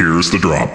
Here's the drop.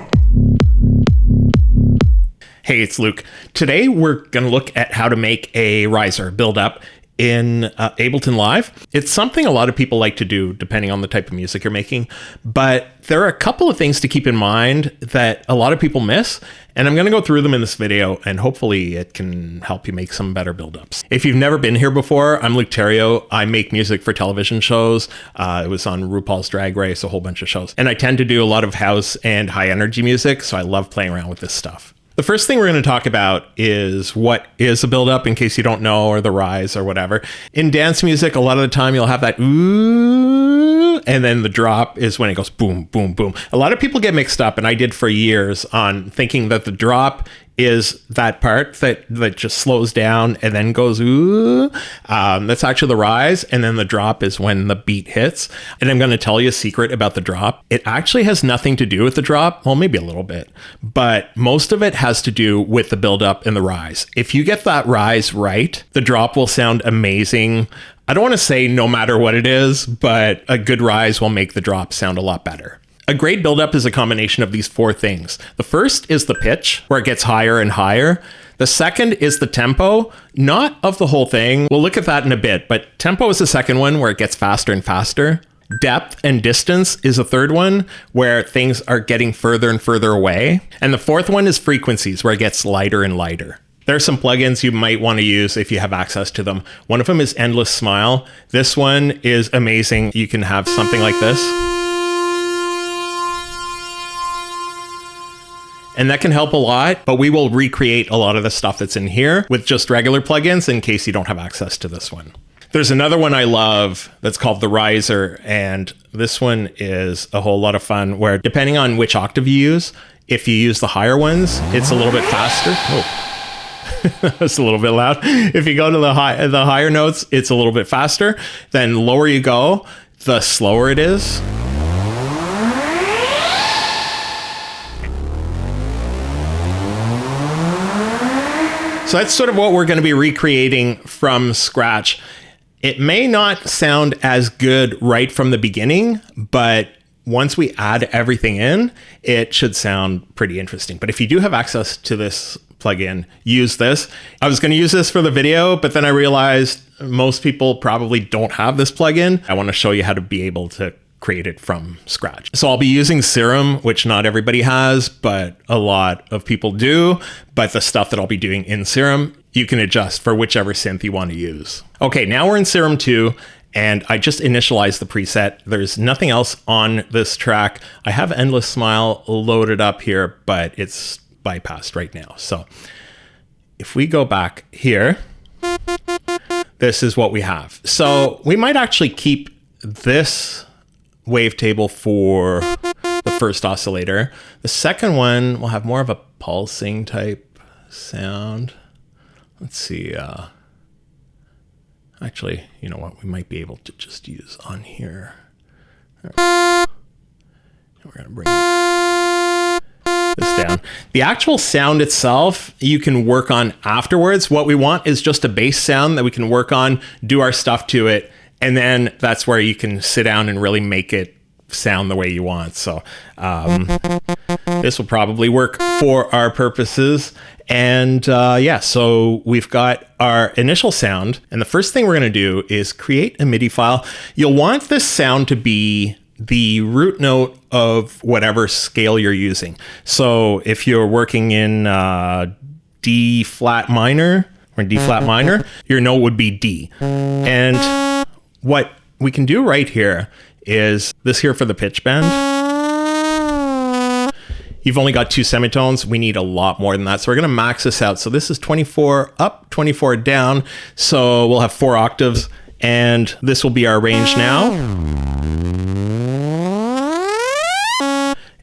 Hey, it's Luke. Today we're going to look at how to make a riser build-up in Ableton Live. It's something a lot of people like to do depending on the type of music you're making, but there are a couple of things to keep in mind that a lot of people miss, and I'm going to go through them in this video, and hopefully it can help you make some better build-ups. If you've never been here before, I'm Luke Theriault. I make music for television shows. It was on RuPaul's Drag Race, a whole bunch of shows, and I tend to do a lot of house and high energy music, so I love playing around with this stuff. The first thing we're going to talk about is what is a build-up, in case you don't know, or the rise or whatever. In dance music, a lot of the time you'll have that ooh, and then the drop is when it goes boom, boom, boom. A lot of people get mixed up, and I did for years, on thinking that the drop is that part that just slows down and then goes ooh. That's actually the rise, and then the drop is when the beat hits. And I'm going to tell you a secret about the drop. It actually has nothing to do with the drop. Well, maybe a little bit, but most of it has to do with the build-up and the rise. If you get that rise right, the drop will sound amazing. I don't want to say no matter what it is, but a good rise will make the drop sound a lot better. A great buildup is a combination of these four things. The first is the pitch, where it gets higher and higher. The second is the tempo, not of the whole thing. We'll look at that in a bit, but tempo is the second one, where it gets faster and faster. Depth and distance is a third one, where things are getting further and further away. And the fourth one is frequencies, where it gets lighter and lighter. There are some plugins you might want to use if you have access to them. One of them is Endless Smile. This one is amazing. You can have something like this, and that can help a lot, but we will recreate a lot of the stuff that's in here with just regular plugins in case you don't have access to this one. There's another one I love that's called the Riser, and this one is a whole lot of fun, where depending on which octave you use, if you use the higher ones, it's a little bit faster. Oh, that's a little bit loud. If you go to the higher notes, it's a little bit faster. Then lower you go, the slower it is. So that's sort of what we're going to be recreating from scratch. It may not sound as good right from the beginning, but once we add everything in, it should sound pretty interesting. But if you do have access to this plugin, use this. I was going to use this for the video, but then I realized most people probably don't have this plugin. I want to show you how to be able to create it from scratch. So I'll be using Serum, which not everybody has, but a lot of people do. But the stuff that I'll be doing in Serum, you can adjust for whichever synth you want to use. Okay, now we're in Serum 2, and I just initialized the preset. There's nothing else on this track. I have Endless Smile loaded up here, but it's bypassed right now. So if we go back here, this is what we have. So we might actually keep this wavetable for the first oscillator. The second one will have more of a pulsing type sound. Let's see. Actually, you know what? We might be able to just use on here. We're going to bring this down. The actual sound itself, you can work on afterwards. What we want is just a bass sound that we can work on, do our stuff to it, and then that's where you can sit down and really make it sound the way you want. So this will probably work for our purposes. And yeah, so we've got our initial sound. And the first thing we're going to do is create a MIDI file. You'll want this sound to be the root note of whatever scale you're using. So if you're working in D flat minor, or D flat minor, your note would be D. And what we can do right here is this here for the pitch bend. You've only got 2 semitones. We need a lot more than that. So we're going to max this out. So this is 24 up, 24 down. So we'll have 4 octaves, and this will be our range now.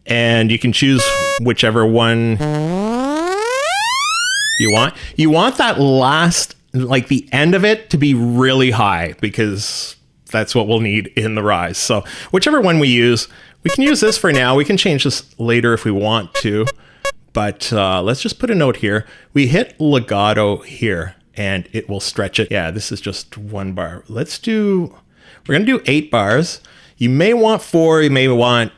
And you can choose whichever one you want. You want that last, like the end of it, to be really high, because that's what we'll need in the rise. So whichever one we use, we can use this for now. We can change this later if we want to, but let's just put a note here. We hit legato here and it will stretch it. Yeah, this is just 1 bar. We're gonna do 8 bars. You may want 4, you may want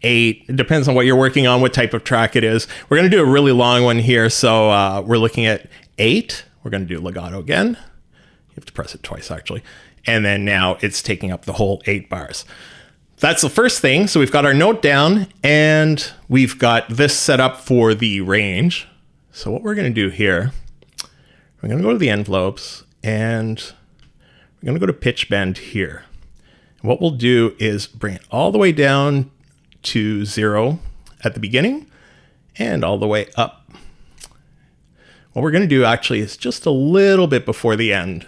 8. It depends on what you're working on, what type of track it is. We're going to do a really long one here. So we're looking at 8. We're going to do legato again. You have to press it twice, actually. And then now it's taking up the whole 8 bars. That's the first thing. So we've got our note down and we've got this set up for the range. So what we're going to do here, we're going to go to the envelopes and we're going to go to pitch bend here. And what we'll do is bring it all the way down to 0 at the beginning and all the way up. What we're going to do actually is just a little bit before the end,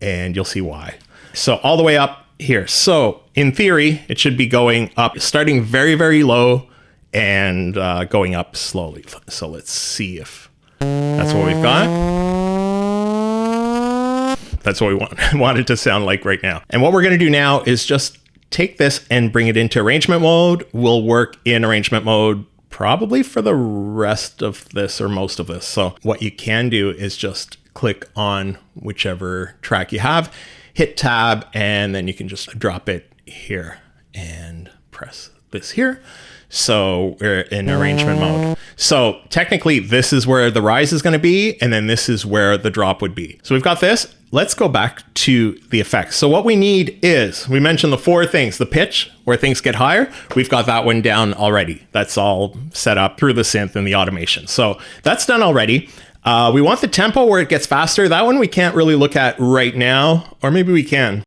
and you'll see why. So all the way up here. So in theory, it should be going up, starting very, very low and going up slowly. So let's see if that's what we've got. That's what we want it to sound like right now. And what we're going to do now is just take this and bring it into arrangement mode. We'll work in arrangement mode probably for the rest of this or most of this. So what you can do is just click on whichever track you have, hit tab, and then you can just drop it here and press this here. So we're in arrangement mode. So technically this is where the rise is going to be, and then this is where the drop would be. So we've got this. Let's go back to the effects. So what we need is, we mentioned the 4 things, the pitch, where things get higher. We've got that one down already. That's all set up through the synth and the automation. So that's done already. We want the tempo where it gets faster. That one we can't really look at right now, or maybe we can.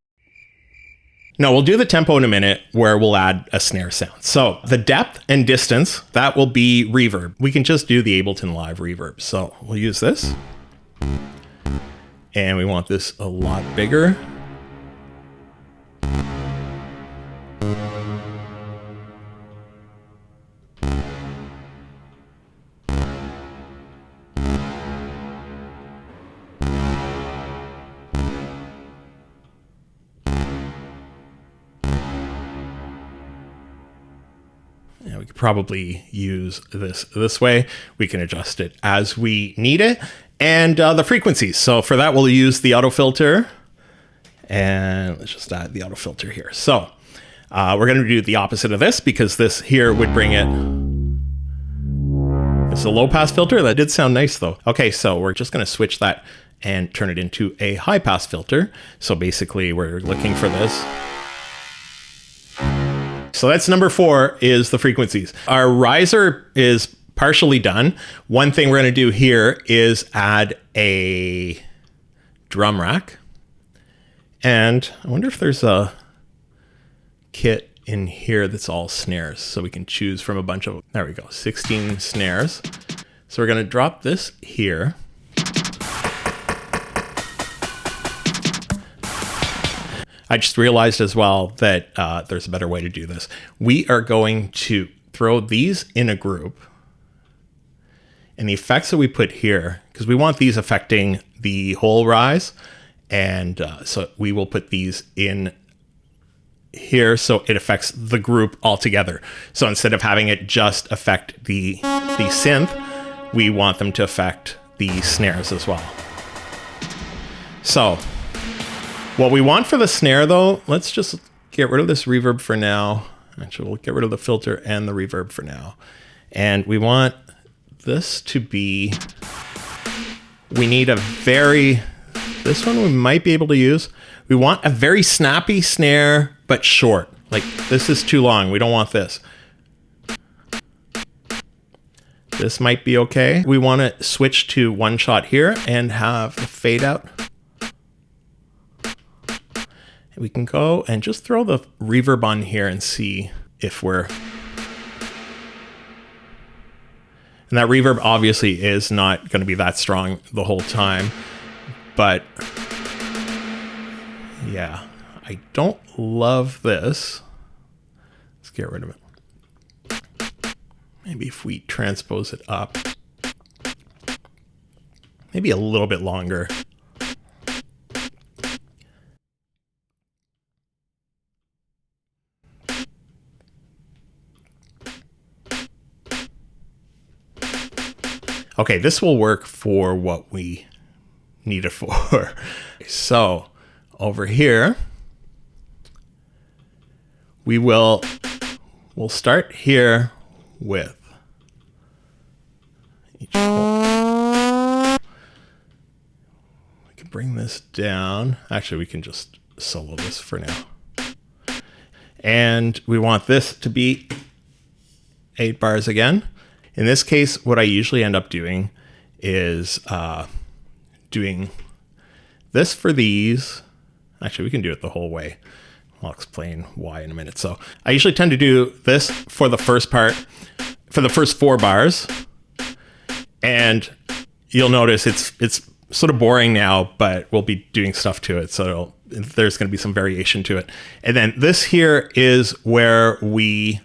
No, we'll do the tempo in a minute where we'll add a snare sound. So the depth and distance, that will be reverb. We can just do the Ableton Live reverb. So we'll use this. And we want this a lot bigger. We could probably use this way. We can adjust it as we need it. And the frequencies. So for that, we'll use the auto filter. And let's just add the auto filter here. So we're going to do the opposite of this because this here would bring it. It's a low pass filter. That did sound nice though. Okay, so we're just going to switch that and turn it into a high pass filter. So basically we're looking for this. So that's number 4 is the frequencies. Our riser is partially done. One thing we're going to do here is add a drum rack. And I wonder if there's a kit in here that's all snares. So we can choose from a bunch of, there we go, 16 snares. So we're going to drop this here. I just realized as well that there's a better way to do this. We are going to throw these in a group. And the effects that we put here, because we want these affecting the whole rise. And so we will put these in here so it affects the group altogether. So instead of having it just affect the synth, we want them to affect the snares as well. So what we want for the snare though, let's just get rid of this reverb for now. Actually, we'll get rid of the filter and the reverb for now. And we want this to be, we need a very, this one we might be able to use. We want a very snappy snare, but short. Like this is too long. We don't want this. This might be okay. We want to switch to one shot here and have the fade out. We can go and just throw the reverb on here and see if we're, and that reverb obviously is not going to be that strong the whole time, but yeah, I don't love this. Let's get rid of it. Maybe if we transpose it up, maybe a little bit longer. Okay, this will work for what we need it for. So over here, we'll we'll start here with each hole. We can bring this down. Actually, we can just solo this for now. And we want this to be 8 bars again. In this case, what I usually end up doing is doing this for these. Actually, we can do it the whole way. I'll explain why in a minute. So I usually tend to do this for the first part, for the first 4 bars. And you'll notice it's sort of boring now, but we'll be doing stuff to it. So there's going to be some variation to it. And then this here is where we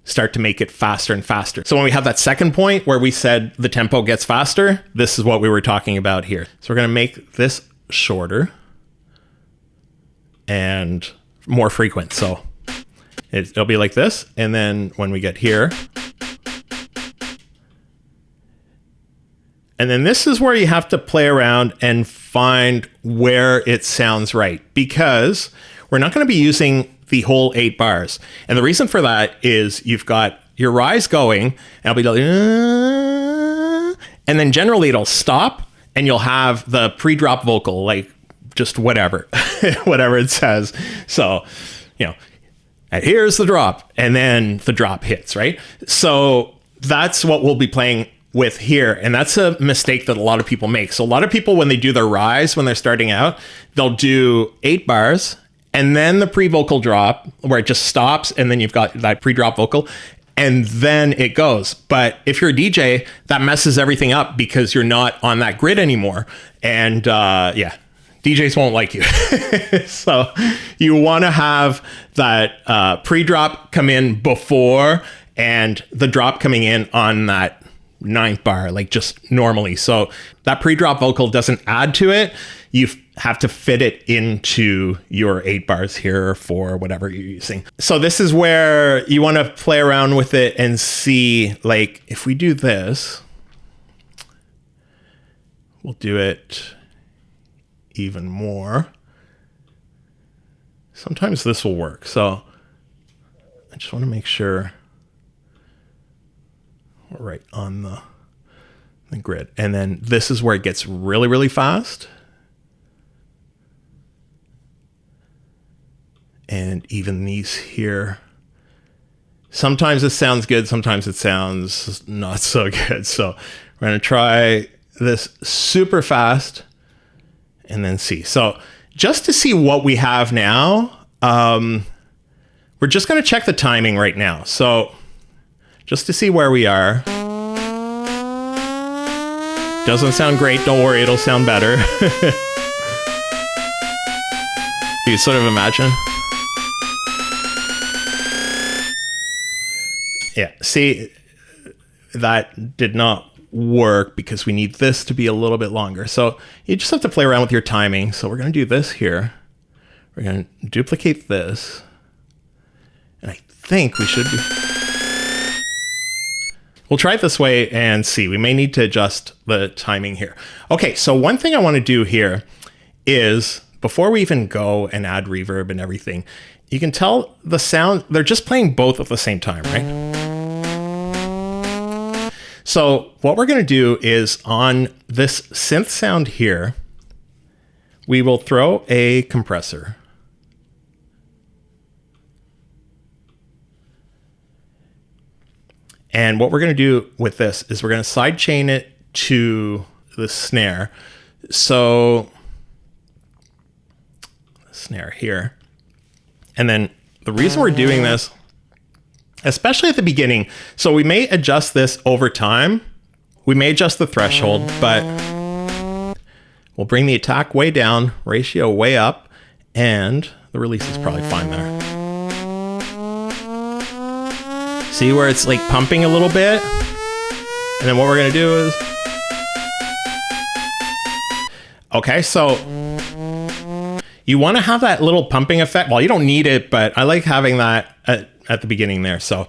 start to make it faster and faster. So when we have that second point where we said the tempo gets faster, this is what we were talking about here. So we're going to make this shorter and more frequent. So it'll be like this. And then when we get here, and then this is where you have to play around and find where it sounds right, because we're not going to be using the whole 8 bars. And the reason for that is you've got your rise going, and it'll be like, and then generally it'll stop and you'll have the pre-drop vocal, like just whatever, whatever it says. So, you know, and here's the drop, and then the drop hits, right? So that's what we'll be playing with here. And that's a mistake that a lot of people make. So a lot of people, when they do their rise, when they're starting out, they'll do 8 bars and then the pre-vocal drop where it just stops. And then you've got that pre-drop vocal and then it goes. But if you're a DJ, that messes everything up because you're not on that grid anymore. And yeah, DJs won't like you. So you want to have that pre-drop come in before and the drop coming in on that 9th bar, like just normally. So that pre-drop vocal doesn't add to it. You have to fit it into your 8 bars here for whatever you're using. So this is where you want to play around with it and see, like, if we do this, we'll do it even more. Sometimes this will work. So I just want to make sure we're right on the grid. And then this is where it gets really, really fast. And even these here, sometimes it sounds good, sometimes it sounds not so good. So we're going to try this super fast and then see. So just to see what we have now, we're just going to check the timing right now. So just to see where we are. Doesn't sound great, don't worry, it'll sound better. You sort of imagine. Yeah, see, that did not work because we need this to be a little bit longer. So you just have to play around with your timing. So we're going to do this here. We're going to duplicate this. And I think we should be... We'll try it this way and see. We may need to adjust the timing here. Okay, so one thing I want to do here is, before we even go and add reverb and everything, you can tell the sound, they're just playing both at the same time, right? So what we're going to do is on this synth sound here, we will throw a compressor. And what we're going to do with this is we're going to sidechain it to the snare. So the snare here. And then the reason we're doing this, especially at the beginning, so we may adjust this over time. We may adjust the threshold, but we'll bring the attack way down, ratio way up, and the release is probably fine there. See where it's like pumping a little bit? And then what we're gonna do is... Okay, so you wanna have that little pumping effect. Well, you don't need it, but I like having that at the beginning there. So,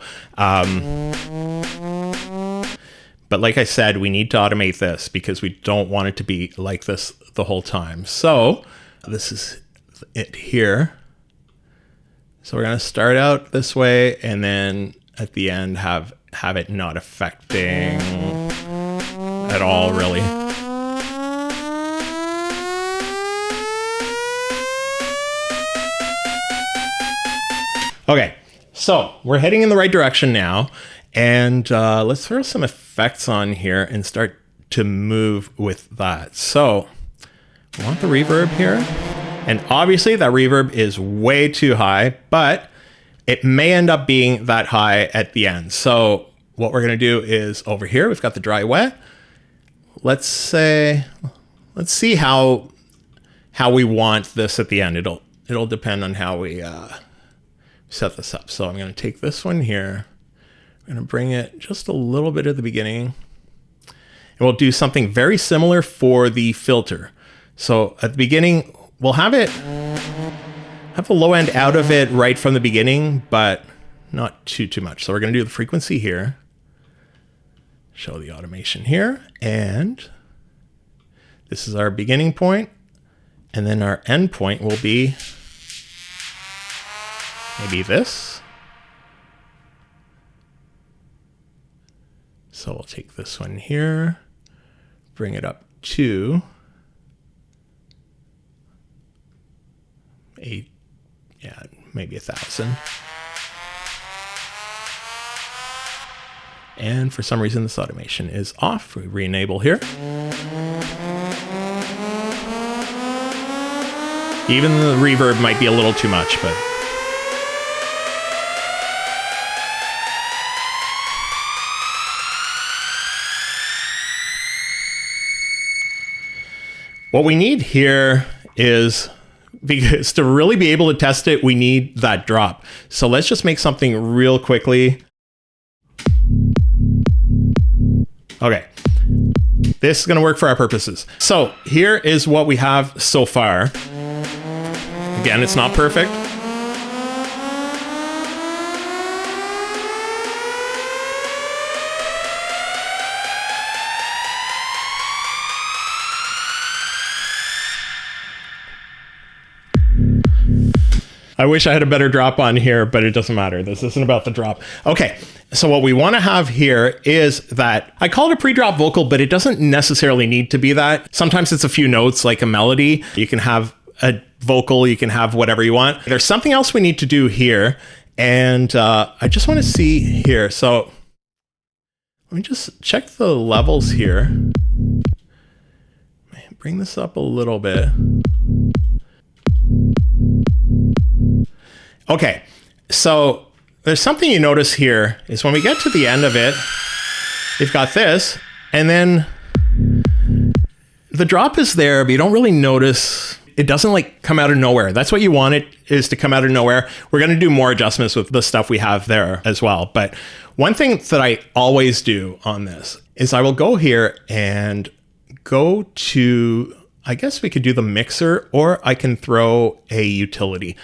but like I said, we need to automate this because we don't want it to be like this the whole time. So this is it here. So we're gonna start out this way and then at the end have it not affecting at all, really. Okay, so we're heading in the right direction now, and let's throw some effects on here and start to move with that. So I want the reverb here, and obviously that reverb is way too high, but it may end up being that high at the end. So what we're gonna do is over here, we've got the dry wet. Let's see how we want this at the end. It'll depend on how we set this up. So I'm going to take this one here. I'm going to bring it just a little bit at the beginning. And we'll do something very similar for the filter. So at the beginning, we'll have the low end out of it right from the beginning, but not too much. So we're going to do the frequency here. Show the automation here. And this is our beginning point. And then our end point will be maybe this. So we'll take this one here, bring it up to maybe 1,000. And for some reason, this automation is off. We re-enable here. Even the reverb might be a little too much, but what we need here is, because to really be able to test it, we need that drop. So let's just make something real quickly. Okay, this is gonna work for our purposes. So here is what we have so far. Again, it's not perfect. I wish I had a better drop on here, but it doesn't matter. This isn't about the drop. Okay, so what we want to have here is that, I call it a pre-drop vocal, but it doesn't necessarily need to be that. Sometimes it's a few notes like a melody. You can have a vocal, you can have whatever you want. There's something else we need to do here, and I just want to see here. So let me just check the levels here. Bring this up a little bit. Okay, so there's something you notice here is when we get to the end of it, you've got this, and then the drop is there, but you don't really notice. It doesn't like come out of nowhere. That's what you want it is to come out of nowhere. We're gonna do more adjustments with the stuff we have there as well. But one thing that I always do on this is I will go here and go to, I guess we could do the mixer, or I can throw a utility.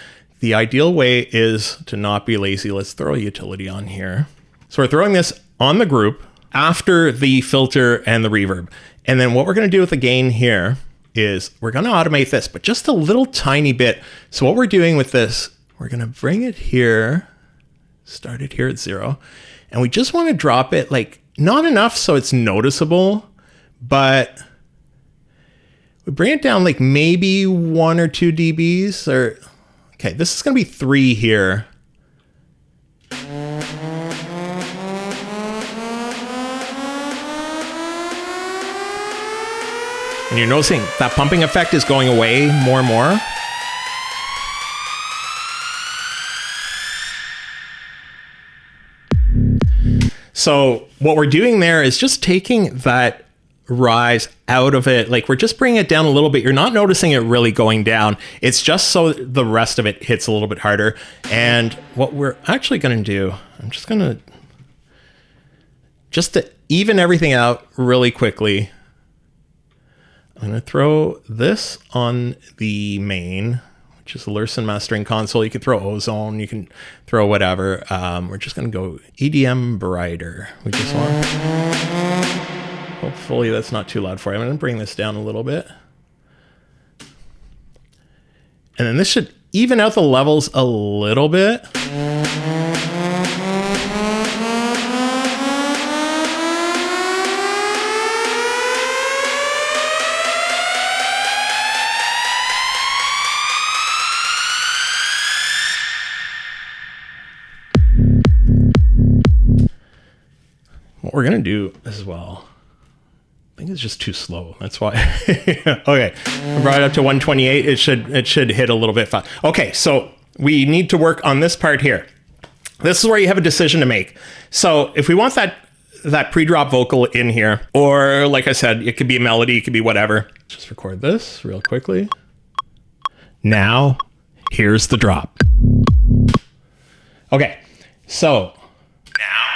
The ideal way is to not be lazy. Let's throw a utility on here. So we're throwing this on the group after the filter and the reverb. And then what we're going to do with the gain here is we're going to automate this, but just a little tiny bit. So what we're doing with this, we're going to bring it here, start it here at 0. And we just want to drop it like not enough so it's noticeable, but we bring it down like maybe 1 or 2 dBs or... Okay, this is going to be 3 here. And you're noticing that pumping effect is going away more and more. So what we're doing there is just taking that rise out of it. Like we're just bringing it down a little bit. You're not noticing it really going down. It's just so the rest of it hits a little bit harder. And what we're actually going to do, I'm just going to, just to even everything out really quickly, I'm going to throw this on the main, which is the Lursen mastering console. You can throw Ozone, you can throw whatever. We're just going to go EDM brighter. We just want, hopefully that's not too loud for you. I'm going to bring this down a little bit. And then this should even out the levels a little bit. what we're going to do as well, I think it's just too slow. That's why. Okay, I brought it up to 128. It should hit a little bit fast. Okay, so we need to work on this part here. This is where you have a decision to make. So if we want that pre-drop vocal in here, or like I said, it could be a melody, it could be whatever. Just record this real quickly. Now, here's the drop. Okay, so now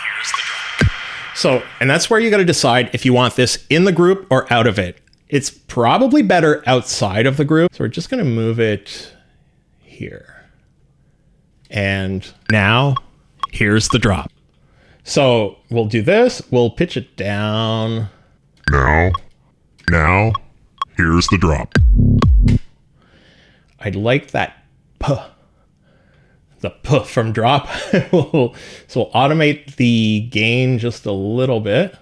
here's the drop. So, and that's where you got to decide if you want this in the group or out of it. It's probably better outside of the group. So we're just going to move it here. And now here's the drop. So we'll do this. We'll pitch it down. Now, here's the drop. I'd like that puh. The puh from drop. So we'll automate the gain just a little bit.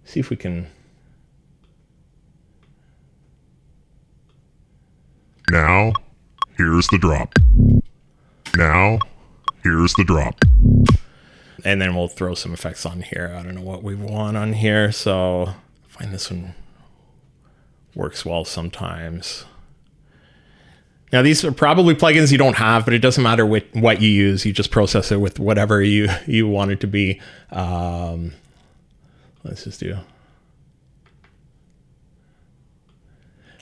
See if we can. Now, here's the drop. Now, here's the drop. And then we'll throw some effects on here. I don't know what we want on here. So I find this one works well sometimes. Now, these are probably plugins you don't have, but it doesn't matter what you use. You just process it with whatever you want it to be. Let's just do.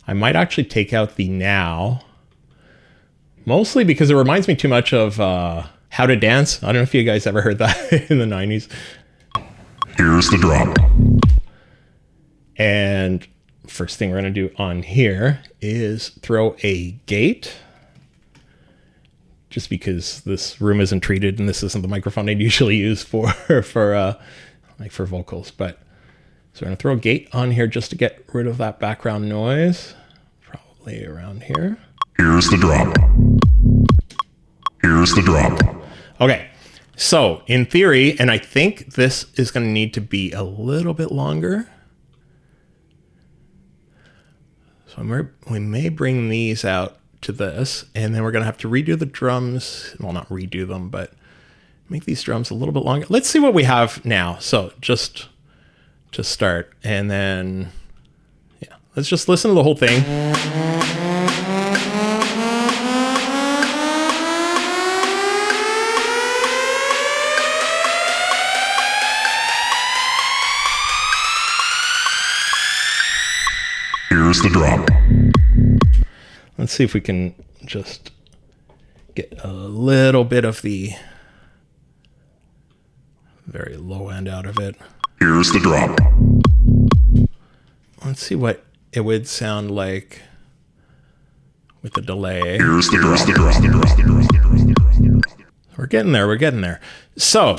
I might actually take out the now. Mostly because it reminds me too much of How to Dance. I don't know if you guys ever heard that in the 90s. Here's the drop. And first thing we're going to do on here is throw a gate. Just because this room isn't treated and this isn't the microphone I'd usually use for vocals. But so we're going to throw a gate on here just to get rid of that background noise. Probably around here. Here's the drop. Here's the drop. Okay, so in theory, and I think this is going to need to be a little bit longer. So we may bring these out to this, and then we're going to have to redo the drums. Well, not redo them, but make these drums a little bit longer. Let's see what we have now. So just to start, and then, yeah, let's just listen to the whole thing. Here's the drop. Let's see if we can just get a little bit of the very low end out of it. Here's the drop. Let's see what it would sound like with the delay. Here's the drop. We're getting there. We're getting there. So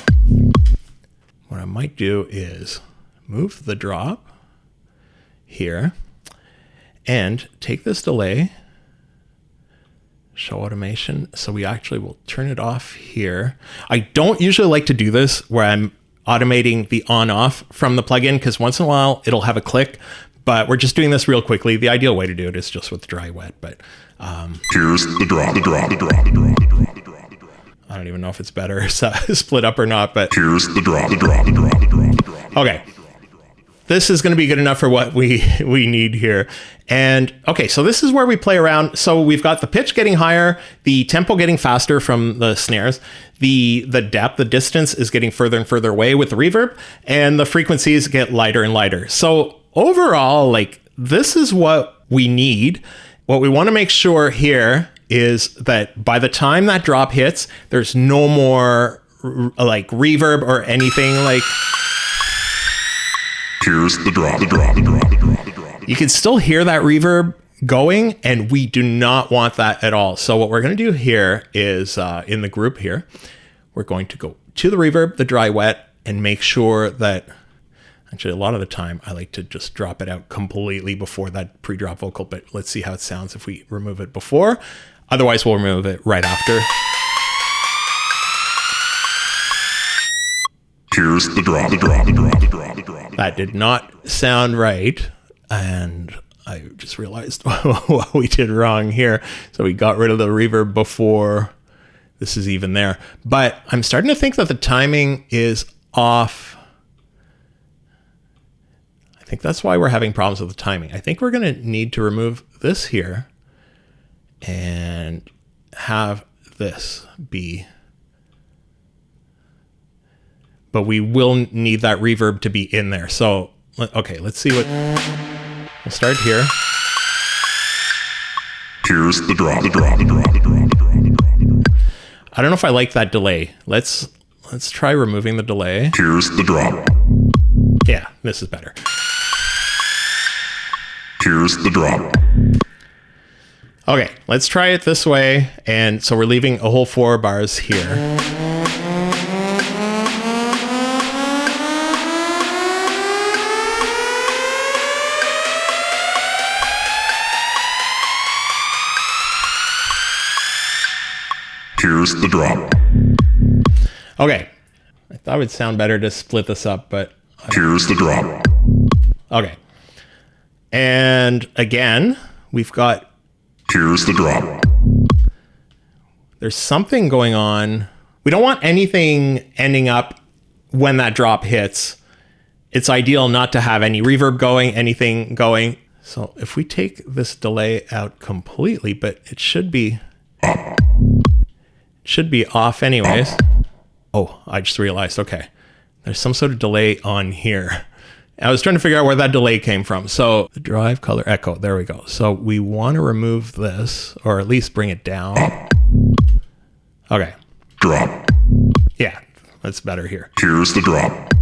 what I might do is move the drop here and take this delay, show automation. So we actually will turn it off here. I don't usually like to do this where I'm automating the on off from the plugin, because once in a while it'll have a click, but we're just doing this real quickly. The ideal way to do it is just with dry wet, but here's the drop. I don't even know if it's better split up or not, but here's the drop. Okay. This is going to be good enough for what we need here. And okay, so this is where we play around. So we've got the pitch getting higher, the tempo getting faster from the snares, the depth, the distance is getting further and further away with the reverb, and the frequencies get lighter and lighter. So overall, like, this is what we need. What we want to make sure here is that by the time that drop hits, there's no more like reverb or anything like. Here's the drop. You can still hear that reverb going, and we do not want that at all. So what we're going to do here is in the group here, we're going to go to the reverb, the dry wet, and make sure that, actually a lot of the time I like to just drop it out completely before that pre-drop vocal, but let's see how it sounds if we remove it before. Otherwise we'll remove it right after. Here's the drop. That did not sound right, and I just realized what we did wrong here. So we got rid of the reverb before this is even there. But I'm starting to think that the timing is off I think that's why we're having problems with the timing. I think we're going to need to remove this here and have this be, but we will need that reverb to be in there. So, okay, let's see what, we'll start here. Here's the drop, the drop, the drop, the drop, the drop, the drop, the drop. I don't know if I like that delay. Let's try removing the delay. Here's the drop. Yeah, this is better. Here's the drop. Okay, let's try it this way. And so we're leaving a whole 4 bars here. Here's the drop. Okay, I thought it would sound better to split this up, but... Here's the drop. Okay. And again, we've got... Here's the drop. There's something going on. We don't want anything ending up when that drop hits. It's ideal not to have any reverb going, anything going. So if we take this delay out completely, but it should be off anyways. Oh, I just realized, okay, there's some sort of delay on here. I was trying to figure out where that delay came from. So the drive, color, echo, there we go. So we want to remove this, or at least bring it down. Okay. Drop. Yeah, that's better here. Here's the drop.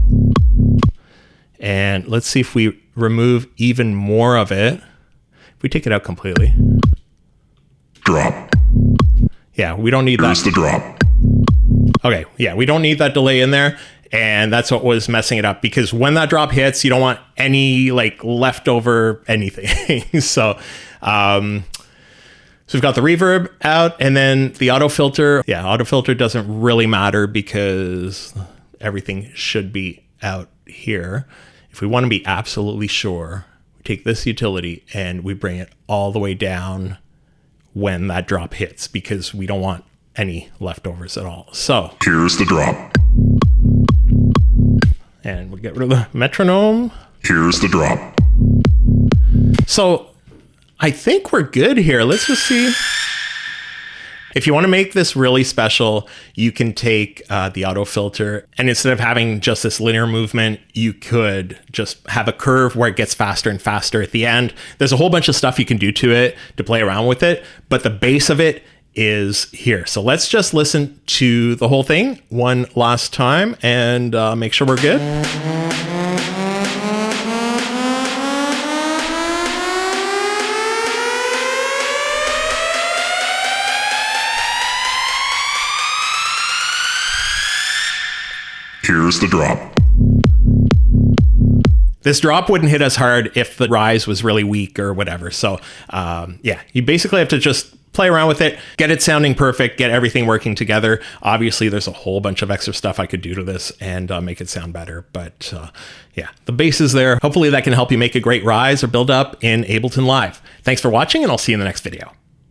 And let's see if we remove even more of it. If we take it out completely. Drop. Yeah, we don't need that. Here's the drop. Okay, yeah, we don't need that delay in there. And that's what was messing it up, because when that drop hits, you don't want any like leftover anything. So we've got the reverb out, and then the auto filter. Yeah, auto filter doesn't really matter because everything should be out here. If we want to be absolutely sure, we take this utility and we bring it all the way down when that drop hits, because we don't want any leftovers at all. So here's the drop. And we'll get rid of the metronome. Here's the drop. So I think we're good here. Let's just see. If you want to make this really special, you can take the auto filter, and instead of having just this linear movement, you could just have a curve where it gets faster and faster at the end. There's a whole bunch of stuff you can do to it to play around with it, but the base of it is here. So let's just listen to the whole thing one last time and make sure we're good. Here's the drop. This drop wouldn't hit as hard if the rise was really weak or whatever. So yeah, you basically have to just play around with it, get it sounding perfect, get everything working together. Obviously, there's a whole bunch of extra stuff I could do to this and make it sound better. But yeah, the base is there. Hopefully that can help you make a great rise or build up in Ableton Live. Thanks for watching, and I'll see you in the next video.